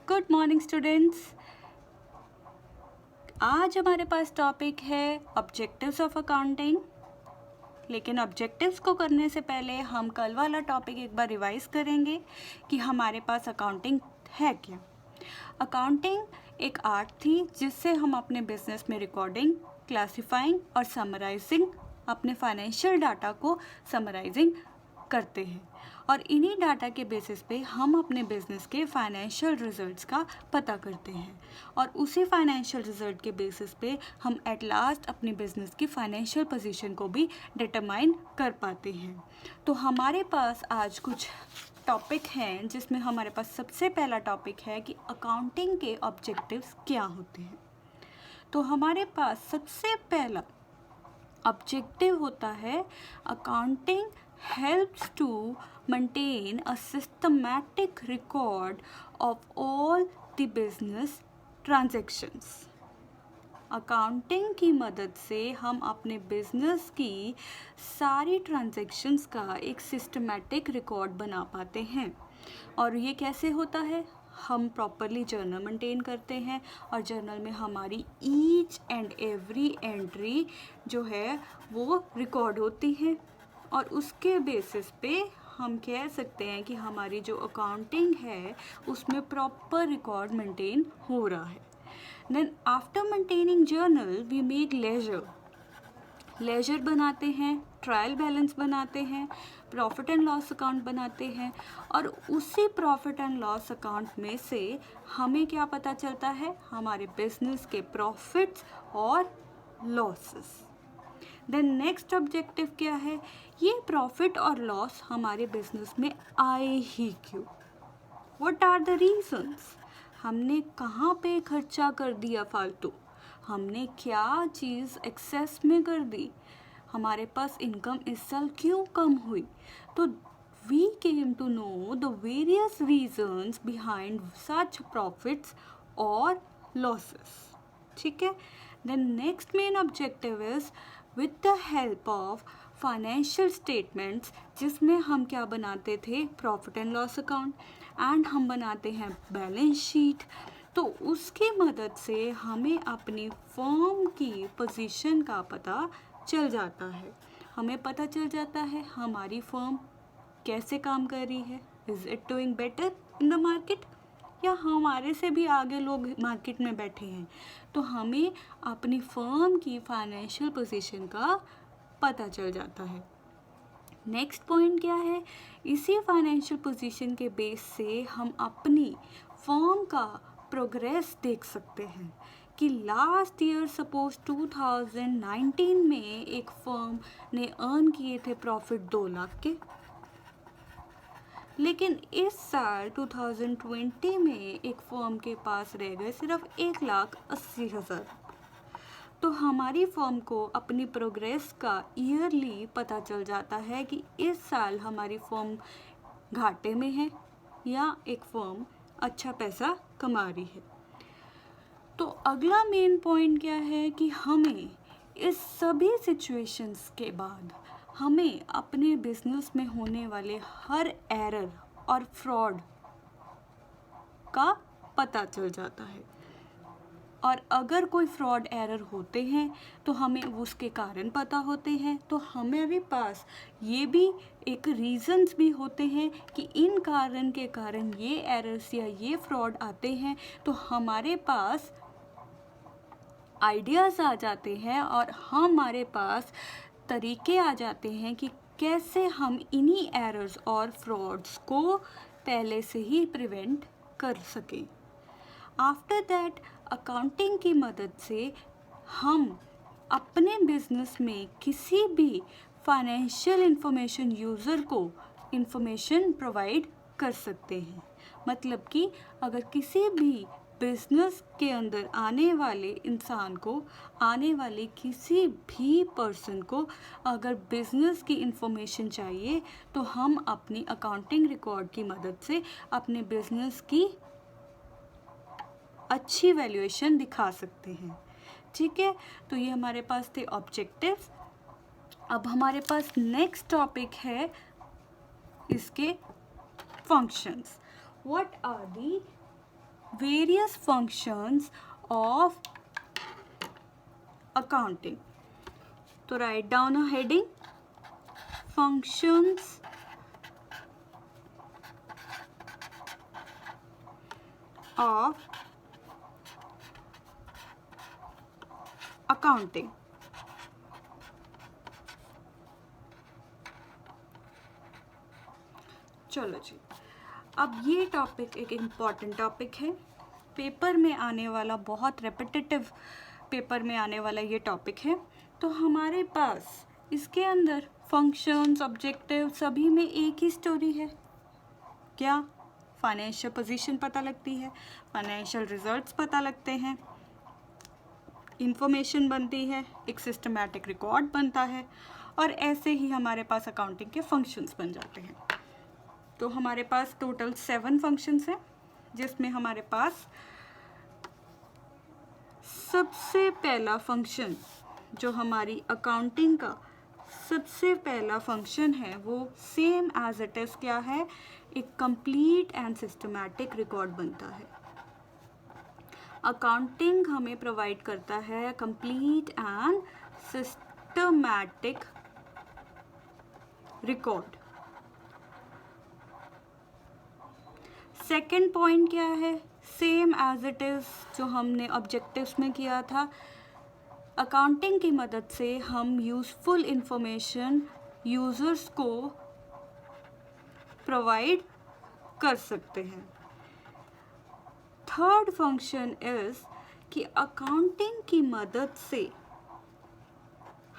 Good morning students. आज हमारे पास topic है ऑब्जेक्टिव्स ऑफ अकाउंटिंग। लेकिन ऑब्जेक्टिव्स को करने से पहले हम कल वाला टॉपिक एक बार रिवाइज करेंगे कि हमारे पास अकाउंटिंग है क्या। अकाउंटिंग एक आर्ट थी जिससे हम अपने बिजनेस में रिकॉर्डिंग, क्लासिफाइंग और समराइजिंग अपने फाइनेंशियल डाटा को समराइजिंग करते हैं और इन्हीं डाटा के बेसिस पे हम अपने बिजनेस के फाइनेंशियल रिजल्ट्स का पता करते हैं और उसी फाइनेंशियल रिजल्ट के बेसिस पे हम एट लास्ट अपने बिजनेस की फाइनेंशियल पोजीशन को भी डिटरमाइन कर पाते हैं। तो हमारे पास आज कुछ टॉपिक हैं जिसमें हमारे पास सबसे पहला टॉपिक है कि अकाउंटिंग के ऑब्जेक्टिव्स क्या होते हैं। तो हमारे पास सबसे पहला ऑब्जेक्टिव होता है accounting helps to maintain a systematic record of all the business transactions। Accounting की मदद से हम अपने बिजनेस की सारी ट्रांजैक्शंस का एक सिस्टमैटिक रिकॉर्ड बना पाते हैं। और ये कैसे होता है? हम प्रॉपरली जर्नल मेंटेन करते हैं और जर्नल में हमारी ईच एंड एवरी एंट्री जो है वो रिकॉर्ड होती है और उसके बेसिस पे हम कह सकते हैं कि हमारी जो अकाउंटिंग है उसमें प्रॉपर रिकॉर्ड मेंटेन हो रहा है। Then after maintaining journal we make ledger बनाते हैं, ट्रायल बैलेंस बनाते हैं, प्रॉफिट एंड लॉस अकाउंट बनाते हैं और उसी प्रॉफिट एंड लॉस अकाउंट में से हमें क्या पता चलता है? हमारे बिजनेस के प्रॉफिट्स और लॉसेस। देन नेक्स्ट ऑब्जेक्टिव क्या है? ये प्रॉफिट और लॉस हमारे बिजनेस में आए ही क्यों? What are the reasons? हमने कहाँ पे खर्चा कर दिया फालतू? हमने क्या चीज़ एक्सेस में कर दी? हमारे पास इनकम इस साल क्यों कम हुई? तो we came to know the various reasons behind such profits और लॉसेस। ठीक है। Then next main objective is with the help of financial statements, जिसमें हम क्या बनाते थे? Profit and loss account and हम बनाते हैं बैलेंस शीट। तो उसकी मदद से हमें अपनी फर्म की पोजीशन का पता चल जाता है। हमें पता चल जाता है हमारी फर्म कैसे काम कर रही है, is it doing better in the market या हमारे से भी आगे लोग मार्केट में बैठे हैं। तो हमें अपनी फर्म की फाइनेंशियल पोजीशन का पता चल जाता है। नेक्स्ट पॉइंट क्या है? इसी फाइनेंशियल पोजीशन के बेस से हम अपनी फर्म का प्रोग्रेस देख सकते हैं कि लास्ट ईयर सपोज 2019 में एक फर्म ने अर्न किए थे प्रॉफिट 2 लाख के, लेकिन इस साल 2020 में एक फर्म के पास रह गए सिर्फ 1,80,000। तो हमारी फर्म को अपनी प्रोग्रेस का ईयरली पता चल जाता है कि इस साल हमारी फर्म घाटे में है या एक फर्म अच्छा पैसा कमा रही है। तो अगला मेन पॉइंट क्या है कि हमें इस सभी सिचुएशंस के बाद हमें अपने बिजनेस में होने वाले हर एरर और फ्रॉड का पता चल जाता है और अगर कोई फ्रॉड एरर होते हैं तो हमें उसके कारण पता होते हैं। तो हमारे पास ये भी एक रीज़न्स भी होते हैं कि इन कारण के कारण ये एरर्स या ये फ्रॉड आते हैं। तो हमारे पास आइडियाज़ आ जाते हैं और हमारे पास तरीके आ जाते हैं कि कैसे हम इन्हीं एरर्स और फ्रॉड्स को पहले से ही प्रिवेंट कर सकें। आफ्टर दैट अकाउंटिंग की मदद से हम अपने बिजनेस में किसी भी फाइनेंशियल इंफॉर्मेशन यूज़र को इंफॉर्मेशन प्रोवाइड कर सकते हैं। मतलब कि अगर किसी भी बिजनेस के अंदर आने वाले इंसान को, आने वाले किसी भी पर्सन को अगर बिजनेस की इंफॉर्मेशन चाहिए तो हम अपनी अकाउंटिंग रिकॉर्ड की मदद से अपने बिजनेस की अच्छी वैल्यूएशन दिखा सकते हैं। ठीक है। तो ये हमारे पास थे ऑब्जेक्टिव्स। अब हमारे पास नेक्स्ट टॉपिक है इसके functions. What are the various functions of accounting. तो write down a heading, functions of accounting. चलो जी, अब ये टॉपिक एक इम्पॉर्टेंट टॉपिक है, पेपर में आने वाला, बहुत रेपिटेटिव पेपर में आने वाला ये टॉपिक है. तो हमारे पास इसके अंदर फंक्शंस, ऑब्जेक्टिव सभी में एक ही स्टोरी है. क्या? फाइनेंशियल पोजीशन पता लगती है, फाइनेंशियल रिजल्ट्स पता लगते हैं, इंफॉर्मेशन बनती है, एक सिस्टमैटिक रिकॉर्ड बनता है, और ऐसे ही हमारे पास अकाउंटिंग के फंक्शंस बन जाते हैं. तो हमारे पास टोटल 7 फंक्शंस हैं, जिसमें हमारे पास सबसे पहला फंक्शन जो हमारी अकाउंटिंग का सबसे पहला फंक्शन है वो सेम एज इट इज़ क्या है, एक कंप्लीट एंड सिस्टमैटिक रिकॉर्ड बनता है. अकाउंटिंग हमें प्रोवाइड करता है complete and systematic record. Second point क्या है, सेम एज इट इज़ जो हमने ऑब्जेक्टिव्स में किया था. अकाउंटिंग की मदद से हम यूज़फुल इंफॉर्मेशन यूज़र्स को प्रोवाइड कर सकते हैं. थर्ड फंक्शन इज़ कि अकाउंटिंग की मदद से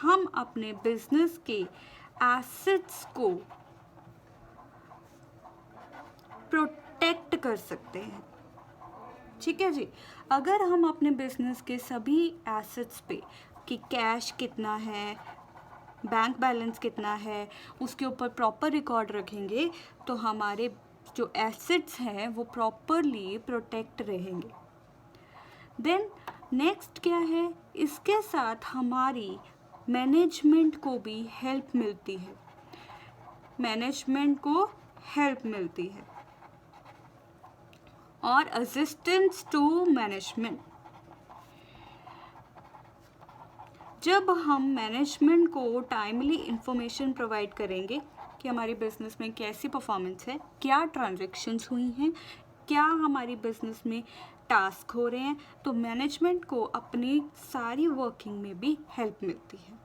हम अपने बिजनेस के एसेट्स को प्रोटेक्ट कर सकते हैं. ठीक है जी, अगर हम अपने बिजनेस के सभी एसेट्स पे कि कैश कितना है, बैंक बैलेंस कितना है, उसके ऊपर प्रॉपर रिकॉर्ड रखेंगे तो हमारे जो एसेट्स हैं वो प्रॉपरली प्रोटेक्ट रहेंगे. देन नेक्स्ट क्या है, इसके साथ हमारी मैनेजमेंट को भी हेल्प मिलती है, मैनेजमेंट को हेल्प मिलती है और असिस्टेंस टू मैनेजमेंट. जब हम मैनेजमेंट को टाइमली इंफॉर्मेशन प्रोवाइड करेंगे कि हमारी बिजनेस में कैसी परफॉर्मेंस है, क्या ट्रांजैक्शंस हुई हैं, क्या हमारी बिजनेस में टास्क हो रहे हैं, तो मैनेजमेंट को अपनी सारी वर्किंग में भी हेल्प मिलती है.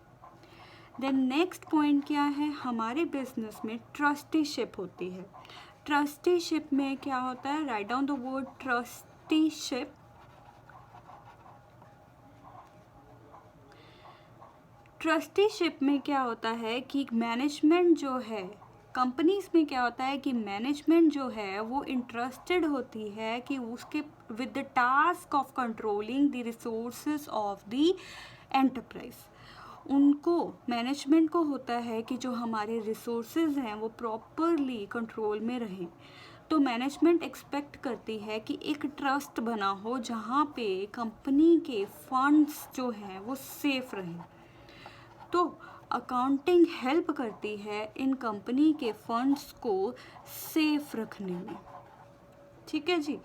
देन नेक्स्ट पॉइंट क्या है, हमारे बिजनेस में ट्रस्टीशिप होती है. ट्रस्टीशिप में क्या होता है, write down the word trusteeship. Trusteeship में क्या होता है कि मैनेजमेंट जो है, कंपनीज में क्या होता है कि मैनेजमेंट जो है वो इंटरेस्टेड होती है कि उसके with the task of controlling the resources of the enterprise. उनको मैनेजमेंट को होता है कि जो हमारे रिसोर्सेज हैं वो प्रॉपरली कंट्रोल में रहें. तो मैनेजमेंट एक्सपेक्ट करती है कि एक ट्रस्ट बना हो जहाँ पे कंपनी के फंड्स जो हैं वो सेफ रहें. तो अकाउंटिंग हेल्प करती है इन कंपनी के फंड्स को सेफ रखने में. ठीक है जी.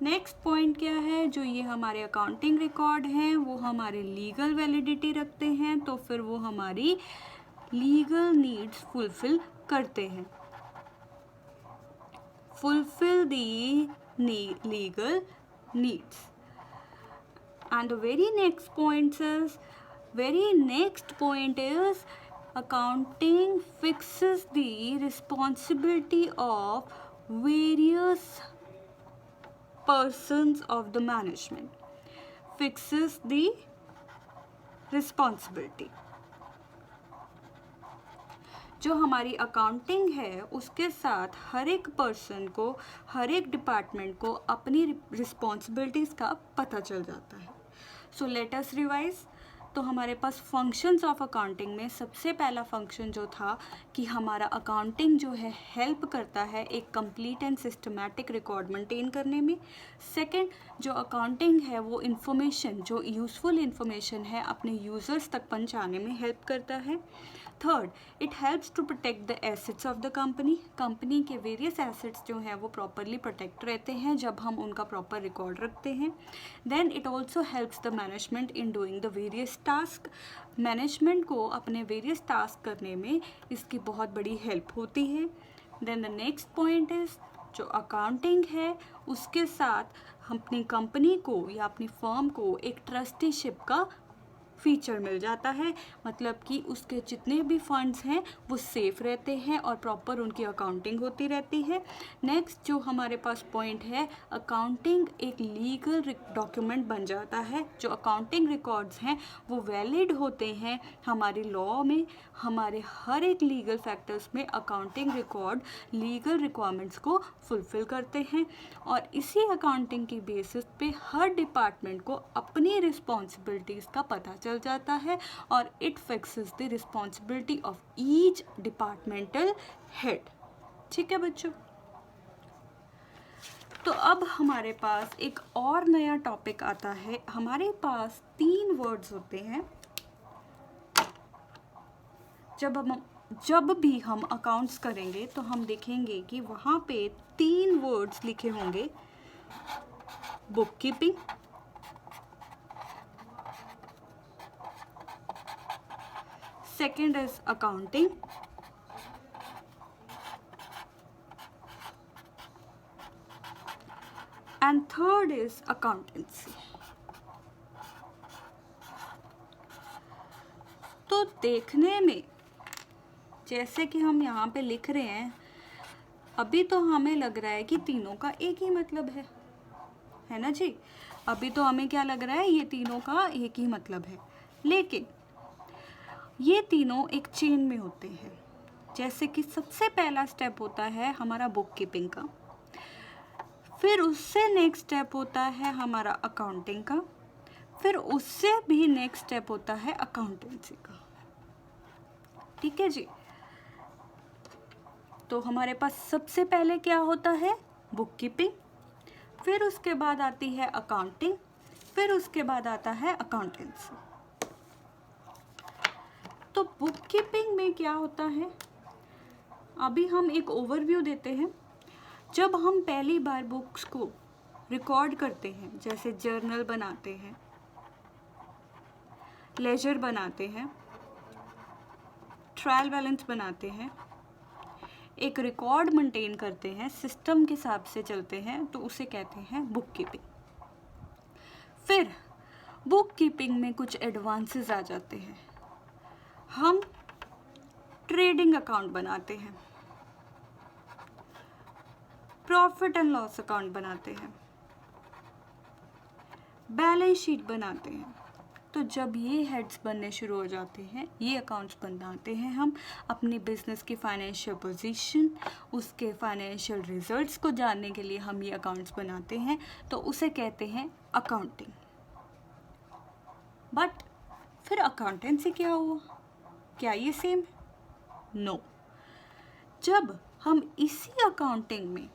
नेक्स्ट पॉइंट क्या है, जो ये हमारे अकाउंटिंग रिकॉर्ड हैं वो हमारे लीगल वैलिडिटी रखते हैं, तो फिर वो हमारी लीगल नीड्स फुलफिल करते हैं, fulfil the legal needs. And the very next point is accounting fixes the responsibility of various persons of the management. Fixes the responsibility. जो हमारी अकाउंटिंग है उसके साथ हर एक पर्सन को, हर एक डिपार्टमेंट को अपनी रिस्पॉन्सिबिलिटीज़ का पता चल जाता है. So let us revise. तो हमारे पास फंक्शंस ऑफ अकाउंटिंग में सबसे पहला फंक्शन जो था कि हमारा अकाउंटिंग जो है हेल्प करता है एक complete and systematic record maintain करने में. सेकंड, जो अकाउंटिंग है वो इन्फॉर्मेशन, जो यूज़फुल इन्फॉर्मेशन है अपने यूज़र्स तक पहुंचाने में हेल्प करता है. Third, it helps to protect the assets of the company. Company के वेरियस एसेट्स जो हैं वो प्रॉपरली प्रोटेक्ट रहते हैं जब हम उनका प्रॉपर रिकॉर्ड रखते हैं। Then it also helps the management in doing the various task. Management को अपने वेरियस टास्क करने में इसकी बहुत बड़ी हेल्प होती है। Then the next point is, जो अकाउंटिंग है उसके साथ हम अपनी कंपनी को या अपनी फर्म को एक ट्रस्टीशिप का फीचर मिल जाता है, मतलब कि उसके जितने भी फंड्स हैं वो सेफ रहते हैं और प्रॉपर उनकी अकाउंटिंग होती रहती है। नेक्स्ट जो हमारे पास पॉइंट है, अकाउंटिंग एक लीगल डॉक्यूमेंट बन जाता है। जो अकाउंटिंग रिकॉर्ड्स हैं वो वैलिड होते हैं हमारे लॉ में। हमारे हर एक लीगल फैक्टर्स में अकाउंटिंग रिकॉर्ड लीगल रिक्वायरमेंट्स को फुलफिल करते हैं और इसी अकाउंटिंग की बेसिस पे हर डिपार्टमेंट को अपनी रिस्पॉन्सिबिलिटीज़ का पता चल जाता है और it fixes the responsibility of each departmental head. ठीक है बच्चों, तो अब हमारे पास एक और नया टॉपिक आता है। हमारे पास 3 वर्ड्स होते हैं। जब भी हम अकाउंट्स करेंगे तो हम देखेंगे कि वहाँ पे 3 वर्ड्स लिखे होंगे, book keeping, second is accounting, and third is accountancy. तो देखने में जैसे कि हम यहाँ पे लिख रहे हैं, अभी तो हमें लग रहा है कि तीनों का एक ही मतलब है ना जी। अभी तो हमें क्या लग रहा है, ये तीनों का एक ही मतलब है, लेकिन ये तीनों एक चेन में होते हैं। जैसे कि सबसे पहला स्टेप होता है हमारा बुक कीपिंग का, फिर उससे नेक्स्ट स्टेप होता है हमारा अकाउंटिंग का, फिर उससे भी नेक्स्ट स्टेप होता है अकाउंटेंसी का। ठीक है जी। तो हमारे पास सबसे पहले क्या होता है, बुक कीपिंग, फिर उसके बाद आती है अकाउंटिंग, फिर उसके बाद आता है अकाउंटेंसी। तो बुक कीपिंग में क्या होता है, अभी हम एक ओवरव्यू देते हैं। जब हम पहली बार बुक्स को रिकॉर्ड करते हैं, जैसे जर्नल बनाते हैं, लेजर बनाते हैं, ट्रायल बैलेंस बनाते हैं, एक रिकॉर्ड मेंटेन करते हैं, सिस्टम के हिसाब से चलते हैं, तो उसे कहते हैं बुक कीपिंग। फिर बुक कीपिंग में कुछ एडवांसेस आ जाते हैं। हम ट्रेडिंग अकाउंट बनाते हैं, प्रॉफिट एंड लॉस अकाउंट बनाते हैं, बैलेंस शीट बनाते हैं। तो जब ये हेड्स बनने शुरू हो जाते हैं, ये अकाउंट्स बनाते हैं, हम अपनी बिजनेस की फाइनेंशियल पोजीशन, उसके फाइनेंशियल रिजल्ट्स को जानने के लिए हम ये अकाउंट्स बनाते हैं, तो उसे कहते हैं अकाउंटिंग। बट फिर अकाउंटेंसी क्या हुआ, क्या ये सेम है? नो। जब हम इसी अकाउंटिंग में,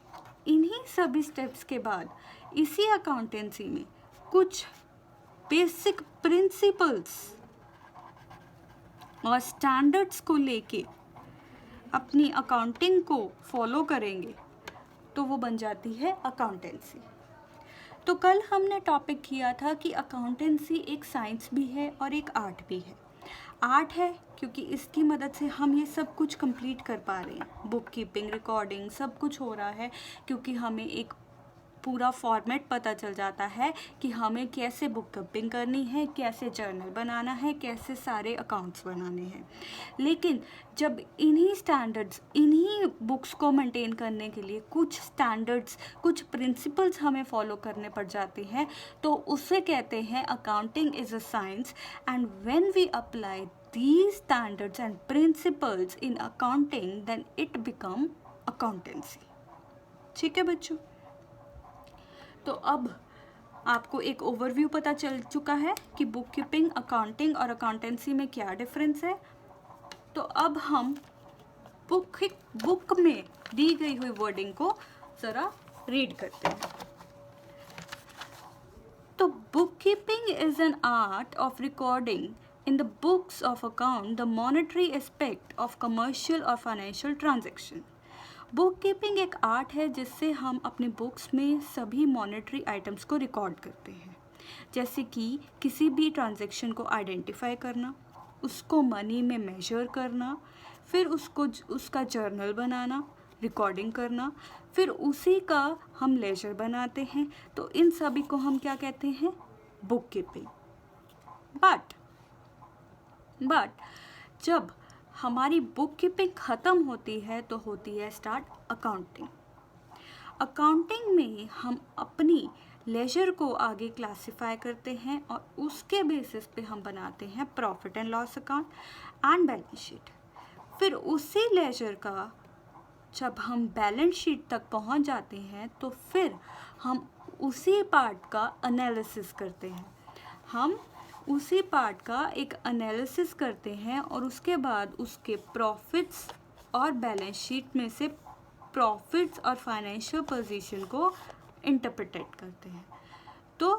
इन्हीं सभी स्टेप्स के बाद इसी अकाउंटेंसी में कुछ बेसिक प्रिंसिपल्स और स्टैंडर्ड्स को लेके अपनी अकाउंटिंग को फॉलो करेंगे, तो वो बन जाती है अकाउंटेंसी। तो कल हमने टॉपिक किया था कि अकाउंटेंसी एक साइंस भी है और एक आर्ट भी है। आर्ट है क्योंकि इसकी मदद से हम ये सब कुछ कंप्लीट कर पा रहे हैं, बुक कीपिंग, रिकॉर्डिंग, सब कुछ हो रहा है क्योंकि हमें एक पूरा फॉर्मेट पता चल जाता है कि हमें कैसे बुक कीपिंग करनी है, कैसे जर्नल बनाना है, कैसे सारे अकाउंट्स बनाने हैं। लेकिन जब इन्हीं स्टैंडर्ड्स, इन्हीं बुक्स को मेंटेन करने के लिए कुछ स्टैंडर्ड्स, कुछ प्रिंसिपल्स हमें फॉलो करने पड़ जाते हैं, तो उसे कहते हैं accounting is a science. And when we apply these standards and principles in accounting, then it become accountancy। ठीक है बच्चों, तो अब आपको एक ओवरव्यू पता चल चुका है कि बुक कीपिंग, अकाउंटिंग और अकाउंटेंसी में क्या डिफरेंस है। तो अब हम बुक में दी गई हुई वर्डिंग को ज़रा रीड करते हैं। तो book keeping is an art of recording in the books of account the monetary aspect of commercial or financial transaction. Book keeping एक आर्ट है जिससे हम अपने बुक्स में सभी मॉनेटरी आइटम्स को रिकॉर्ड करते हैं, जैसे कि किसी भी ट्रांजैक्शन को आइडेंटिफाई करना, उसको मनी में मेजर करना, फिर उसका जर्नल बनाना, रिकॉर्डिंग करना, फिर उसी का हम लेजर बनाते हैं। तो इन सभी को हम क्या कहते हैं? Book keeping. बट जब हमारी बुक कीपिंग ख़त्म होती है तो होती है स्टार्ट अकाउंटिंग। अकाउंटिंग में हम अपनी लेजर को आगे क्लासिफाई करते हैं और उसके बेसिस पे हम बनाते हैं profit and loss account and balance sheet. फिर उसी लेजर का जब हम बैलेंस शीट तक पहुंच जाते हैं तो फिर हम उसी पार्ट का एनालिसिस करते हैं। हम उसी पार्ट का एक एनालिसिस करते हैं और उसके बाद उसके प्रॉफिट्स और बैलेंस शीट में से प्रॉफिट्स और फाइनेंशियल पोजीशन को इंटरप्रेट करते हैं। तो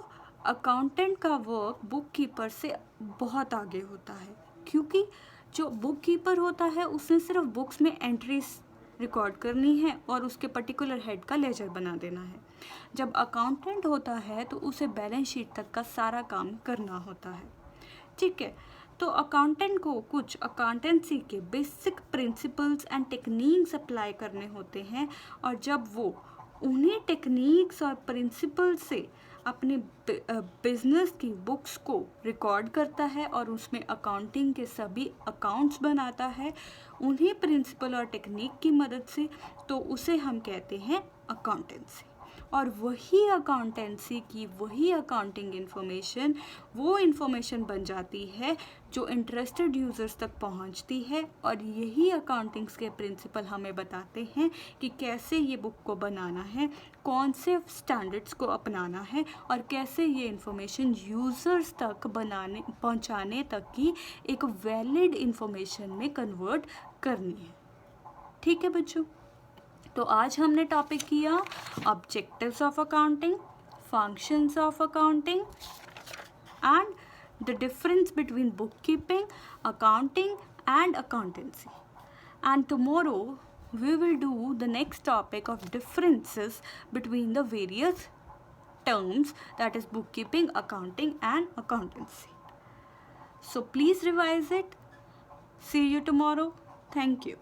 अकाउंटेंट का वर्क बुक कीपर से बहुत आगे होता है, क्योंकि जो बुक कीपर होता है उसने सिर्फ बुक्स में एंट्रीज रिकॉर्ड करनी है और उसके पर्टिकुलर हेड का लेजर बना देना है। जब अकाउंटेंट होता है तो उसे बैलेंस शीट तक का सारा काम करना होता है। ठीक है, तो अकाउंटेंट को कुछ अकाउंटेंसी के basic principles and techniques apply करने होते हैं, और जब वो उन्हीं टेक्निक्स और प्रिंसिपल्स से अपने बिजनेस की बुक्स को रिकॉर्ड करता है और उसमें अकाउंटिंग के सभी अकाउंट्स बनाता है उन्हीं प्रिंसिपल और टेक्निक की मदद से, तो उसे हम कहते हैं अकाउंटेंसी। और वही अकाउंटेंसी की वही अकाउंटिंग इन्फॉर्मेशन वो इन्फॉर्मेशन बन जाती है जो इंटरेस्टेड यूज़र्स तक पहुंचती है, और यही अकाउंटिंग्स के प्रिंसिपल हमें बताते हैं कि कैसे ये बुक को बनाना है, कौन से स्टैंडर्ड्स को अपनाना है और कैसे ये इन्फॉर्मेशन यूज़र्स तक पहुंचाने तक की एक वैलिड इन्फॉर्मेशन में कन्वर्ट करनी है। ठीक है बच्चों, तो आज हमने टॉपिक किया objectives of accounting, functions of accounting and the difference between book keeping, accounting and accountancy. And tomorrow we will do the next topic of differences between the various terms, that is bookkeeping, accounting and accountancy. So please revise it. See you tomorrow. Thank you.